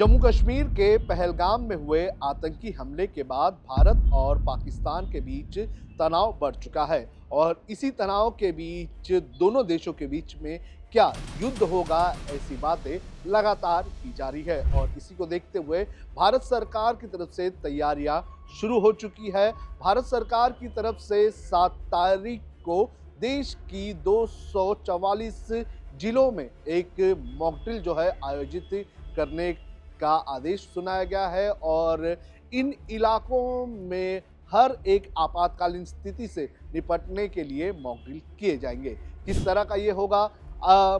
जम्मू कश्मीर के पहलगाम में हुए आतंकी हमले के बाद भारत और पाकिस्तान के बीच तनाव बढ़ चुका है और इसी तनाव के बीच दोनों देशों के बीच में क्या युद्ध होगा, ऐसी बातें लगातार की जा रही है। और इसी को देखते हुए भारत सरकार की तरफ से तैयारियां शुरू हो चुकी है। भारत सरकार की तरफ से 7 तारीख को देश की 244 जिलों में एक मॉक ड्रिल जो है आयोजित करने का आदेश सुनाया गया है और इन इलाकों में हर एक आपातकालीन स्थिति से निपटने के लिए मॉक ड्रिल किए जाएंगे। किस तरह का ये होगा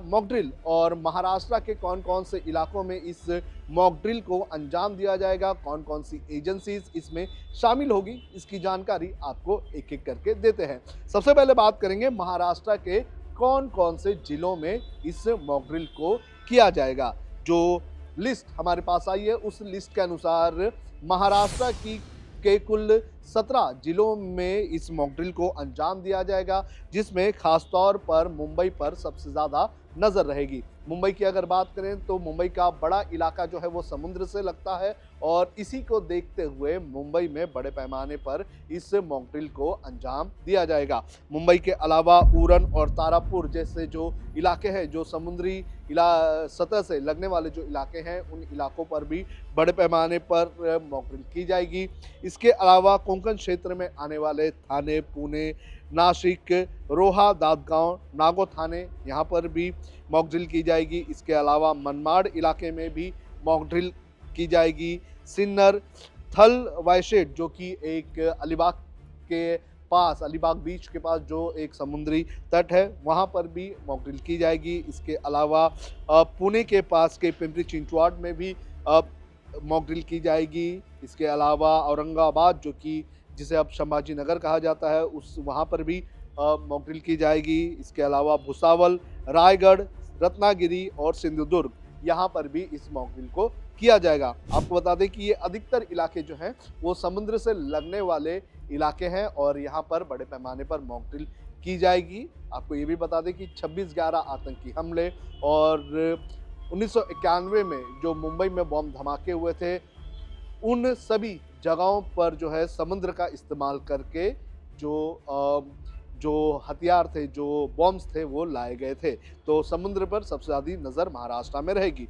मॉक ड्रिल और महाराष्ट्र के कौन कौन से इलाकों में इस मॉक ड्रिल को अंजाम दिया जाएगा, कौन कौन सी एजेंसीज इसमें शामिल होगी, इसकी जानकारी आपको एक एक करके देते हैं। सबसे पहले बात करेंगे महाराष्ट्र के कौन कौन से जिलों में इस मॉक ड्रिल को किया जाएगा। जो लिस्ट हमारे पास आई है उस लिस्ट के अनुसार महाराष्ट्र के कुल 17 जिलों में इस मॉक ड्रिल को अंजाम दिया जाएगा, जिसमें खासतौर पर मुंबई पर सबसे ज़्यादा नज़र रहेगी। मुंबई की अगर बात करें तो मुंबई का बड़ा इलाका जो है वो समुद्र से लगता है और इसी को देखते हुए मुंबई में बड़े पैमाने पर इस मॉक ड्रिल को अंजाम दिया जाएगा। मुंबई के अलावा उरण और तारापुर जैसे जो इलाके हैं, जो समुद्री सतह से लगने वाले जो इलाके हैं, उन इलाकों पर भी बड़े पैमाने पर मॉक ड्रिल की जाएगी। इसके अलावा कोंकण क्षेत्र में आने वाले थाने, पुणे, नासिक, रोहा, दादगांव, नागो थाने, यहाँ पर भी मॉक ड्रिल की जाएगी। इसके अलावा मनमाड़ इलाके में भी मॉक ड्रिल की जाएगी। सिन्नर, थल वायशेट जो कि एक अलीबाग के पास, अलीबाग बीच के पास जो एक समुद्री तट है, वहाँ पर भी मॉक ड्रिल की जाएगी। इसके अलावा पुणे के पास के पिंपरी चिंचवाड़ में भी मॉक ड्रिल की जाएगी। इसके अलावा औरंगाबाद जो कि जिसे अब संभाजी नगर कहा जाता है, उस वहाँ पर भी मॉक ड्रिल की जाएगी। इसके अलावा भुसावल, रायगढ़, रत्नागिरी और सिंधुदुर्ग, यहाँ पर भी इस मॉक ड्रिल को किया जाएगा। आपको बता दें कि ये अधिकतर इलाके जो हैं वो समुद्र से लगने वाले इलाके हैं और यहाँ पर बड़े पैमाने पर मॉक ड्रिल की जाएगी। आपको ये भी बता दें कि 26/11 आतंकी हमले और 1991 में जो मुंबई में बॉम्ब धमाके हुए थे, उन सभी जगहों पर जो है समुद्र का इस्तेमाल करके जो हथियार थे, जो बॉम्ब्स थे, वो लाए गए थे। तो समुद्र पर सबसे ज़्यादा नज़र महाराष्ट्र में रहेगी।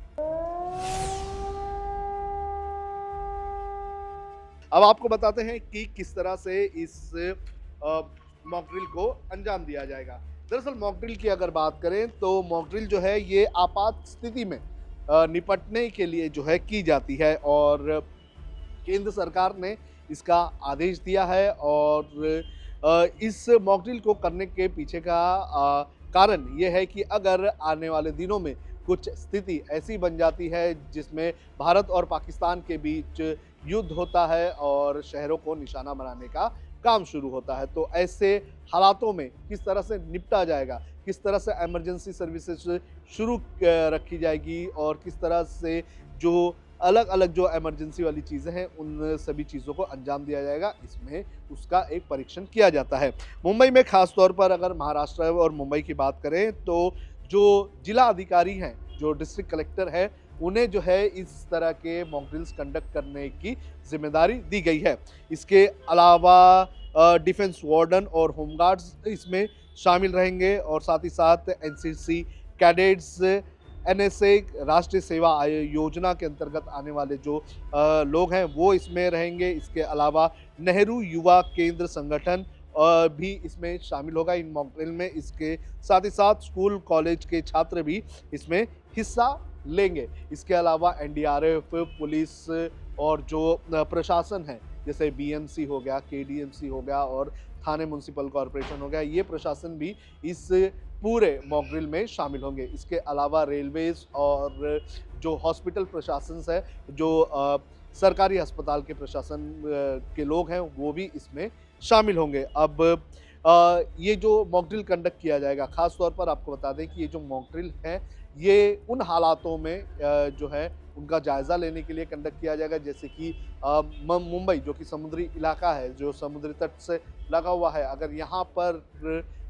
अब आपको बताते हैं कि किस तरह से इस मॉक ड्रिल को अंजाम दिया जाएगा। दरअसल मॉक ड्रिल की अगर बात करें तो मॉक ड्रिल जो है ये आपात स्थिति में निपटने के लिए जो है की जाती है और केंद्र सरकार ने इसका आदेश दिया है और इस मॉक ड्रिल को करने के पीछे का कारण ये है कि अगर आने वाले दिनों में कुछ स्थिति ऐसी बन जाती है जिसमें भारत और पाकिस्तान के बीच युद्ध होता है और शहरों को निशाना बनाने का काम शुरू होता है, तो ऐसे हालातों में किस तरह से निपटा जाएगा, किस तरह से इमरजेंसी सर्विसेज शुरू रखी जाएगी और किस तरह से जो अलग अलग जो इमरजेंसी वाली चीज़ें हैं उन सभी चीज़ों को अंजाम दिया जाएगा, इसमें उसका एक परीक्षण किया जाता है। मुंबई में खास तौर पर अगर महाराष्ट्र और मुंबई की बात करें तो जो जिला अधिकारी हैं, जो डिस्ट्रिक्ट कलेक्टर है, उन्हें जो है इस तरह के मॉक ड्रिल्स कंडक्ट करने की जिम्मेदारी दी गई है। इसके अलावा डिफेंस वार्डन और होमगार्ड्स इसमें शामिल रहेंगे और साथ ही साथ एनसीसी कैडेट्स, एनएसए, राष्ट्रीय सेवा योजना के अंतर्गत आने वाले जो लोग हैं वो इसमें रहेंगे। इसके अलावा नेहरू युवा केंद्र संगठन भी इसमें शामिल होगा इन मॉक ड्रिल में। इसके साथ ही साथ स्कूल कॉलेज के छात्र भी इसमें हिस्सा लेंगे। इसके अलावा एनडीआरएफ, पुलिस और जो प्रशासन है, जैसे बीएमसी हो गया, केडीएमसी हो गया और थाने म्युनिसिपल कॉरपोरेशन हो गया, ये प्रशासन भी इस पूरे मॉक ड्रिल में शामिल होंगे। इसके अलावा रेलवेज और जो हॉस्पिटल प्रशासन है, जो सरकारी अस्पताल के प्रशासन के लोग हैं, वो भी इसमें शामिल होंगे। अब ये जो मॉक ड्रिल कंडक्ट किया जाएगा, खास तौर पर आपको बता दें कि ये जो मॉक ड्रिल है ये उन हालातों में जो है उनका जायज़ा लेने के लिए कंडक्ट किया जाएगा, जैसे कि मुंबई जो कि समुद्री इलाका है, जो समुद्री तट से लगा हुआ है, अगर यहाँ पर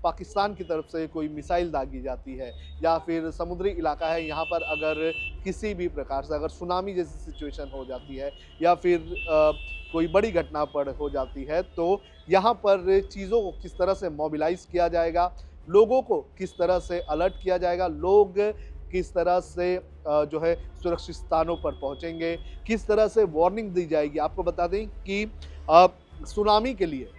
पाकिस्तान की तरफ से कोई मिसाइल दागी जाती है या फिर समुद्री इलाका है, यहाँ पर अगर किसी भी प्रकार से अगर सुनामी जैसी सिचुएशन हो जाती है या फिर कोई बड़ी घटना पड़ हो जाती है, तो यहाँ पर चीज़ों को किस तरह से मोबिलाइज़ किया जाएगा, लोगों को किस तरह से अलर्ट किया जाएगा, लोग किस तरह से जो है सुरक्षित स्थानों पर पहुँचेंगे, किस तरह से वार्निंग दी जाएगी। आपको बता दें कि सुनामी के लिए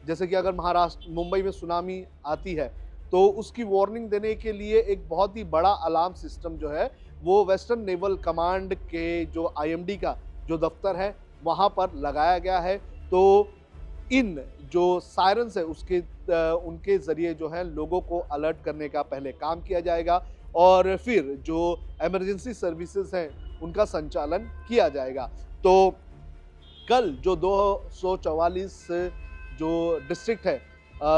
जैसे कि अगर महाराष्ट्र मुंबई में सुनामी आती है, तो उसकी वार्निंग देने के लिए एक बहुत ही बड़ा अलार्म सिस्टम जो है, वो वेस्टर्न नेवल कमांड के जो आईएमडी का जो दफ्तर है, वहाँ पर लगाया गया है। तो इन जो सायरन्स है उनके ज़रिए जो है लोगों को अलर्ट करने का पहले काम किया जाएगा और फिर जो इमरजेंसी सर्विसेज हैं, उनका संचालन किया जाएगा। तो कल जो 244 जो डिस्ट्रिक्ट है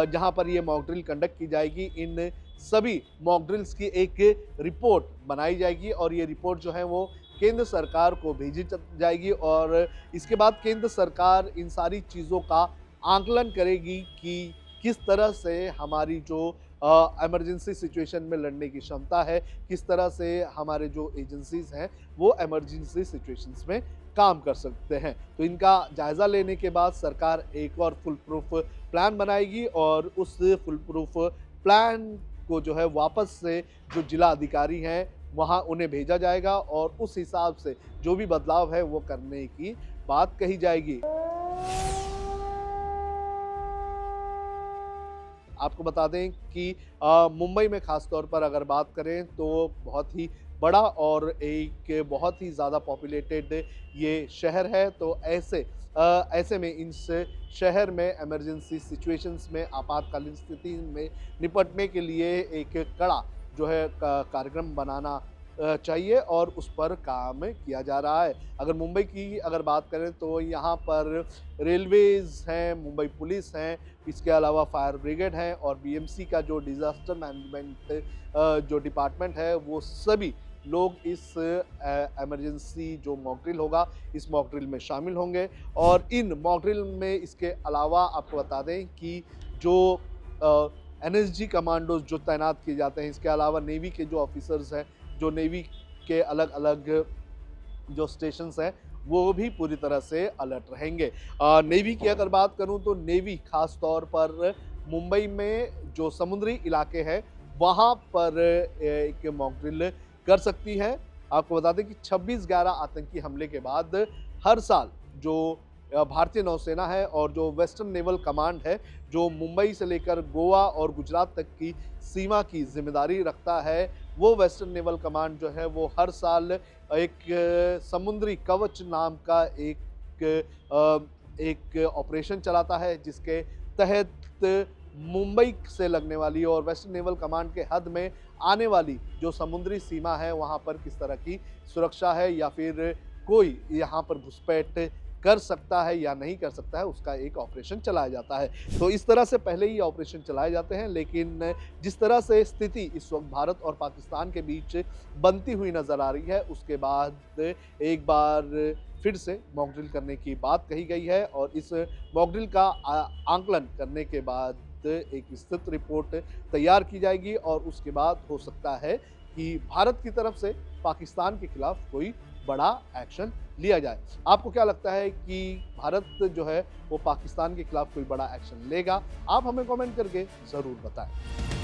जहाँ पर ये मॉक ड्रिल कंडक्ट की जाएगी, इन सभी मॉक ड्रिल्स की एक रिपोर्ट बनाई जाएगी और ये रिपोर्ट जो है वो केंद्र सरकार को भेजी जाएगी और इसके बाद केंद्र सरकार इन सारी चीज़ों का आकलन करेगी कि किस तरह से हमारी जो इमरजेंसी सिचुएशन में लड़ने की क्षमता है, किस तरह से हमारे जो एजेंसीज़ हैं वो इमरजेंसी सिचुएशंस में काम कर सकते हैं। तो इनका जायज़ा लेने के बाद सरकार एक और फुल प्रूफ प्लान बनाएगी और उस फुल प्रूफ प्लान को जो है वापस से जो जिला अधिकारी हैं वहाँ उन्हें भेजा जाएगा और उस हिसाब से जो भी बदलाव है वो करने की बात कही जाएगी। आपको बता दें कि मुंबई में ख़ास तौर पर अगर बात करें तो बहुत ही बड़ा और एक बहुत ही ज़्यादा पॉपुलेटेड ये शहर है। तो ऐसे में इस शहर में इमरजेंसी सिचुएशंस में आपातकालीन स्थिति में निपटने के लिए एक कड़ा जो है कार्यक्रम बनाना चाहिए और उस पर काम किया जा रहा है। अगर मुंबई की अगर बात करें तो यहाँ पर रेलवेज़ हैं, मुंबई पुलिस हैं, इसके अलावा फायर ब्रिगेड है और बीएमसी का जो डिज़ास्टर मैनेजमेंट जो डिपार्टमेंट है, वो सभी लोग इस इमरजेंसी जो मॉक ड्रिल होगा, इस मॉक ड्रिल में शामिल होंगे। और इन मॉक ड्रिल में इसके अलावा आपको बता दें कि जो एनएसजी कमांडोज जो तैनात किए जाते हैं, इसके अलावा नेवी के जो ऑफिसर्स हैं, जो नेवी के अलग अलग जो स्टेशंस हैं, वो भी पूरी तरह से अलर्ट रहेंगे। नेवी की अगर बात करूं तो नेवी खास तौर पर मुंबई में जो समुद्री इलाके हैं वहां पर एक मॉक ड्रिल कर सकती है। आपको बता दें कि 26/11 आतंकी हमले के बाद हर साल जो भारतीय नौसेना है और जो वेस्टर्न नेवल कमांड है, जो मुंबई से लेकर गोवा और गुजरात तक की सीमा की जिम्मेदारी रखता है, वो वेस्टर्न नेवल कमांड जो है वो हर साल एक समुद्री कवच नाम का एक ऑपरेशन चलाता है, जिसके तहत मुंबई से लगने वाली और वेस्टर्न नेवल कमांड के हद में आने वाली जो समुद्री सीमा है, वहाँ पर किस तरह की सुरक्षा है या फिर कोई यहाँ पर घुसपैठ कर सकता है या नहीं कर सकता है, उसका एक ऑपरेशन चलाया जाता है। तो इस तरह से पहले ही ऑपरेशन चलाए जाते हैं, लेकिन जिस तरह से स्थिति इस वक्त भारत और पाकिस्तान के बीच बनती हुई नज़र आ रही है, उसके बाद एक बार फिर से मॉक ड्रिल करने की बात कही गई है और इस मॉक ड्रिल का आंकलन करने के बाद एक विस्तृत रिपोर्ट तैयार की जाएगी और उसके बाद हो सकता है कि भारत की तरफ से पाकिस्तान के खिलाफ कोई बड़ा एक्शन लिया जाए। आपको क्या लगता है कि भारत जो है वो पाकिस्तान के खिलाफ कोई बड़ा एक्शन लेगा? आप हमें कमेंट करके ज़रूर बताएं।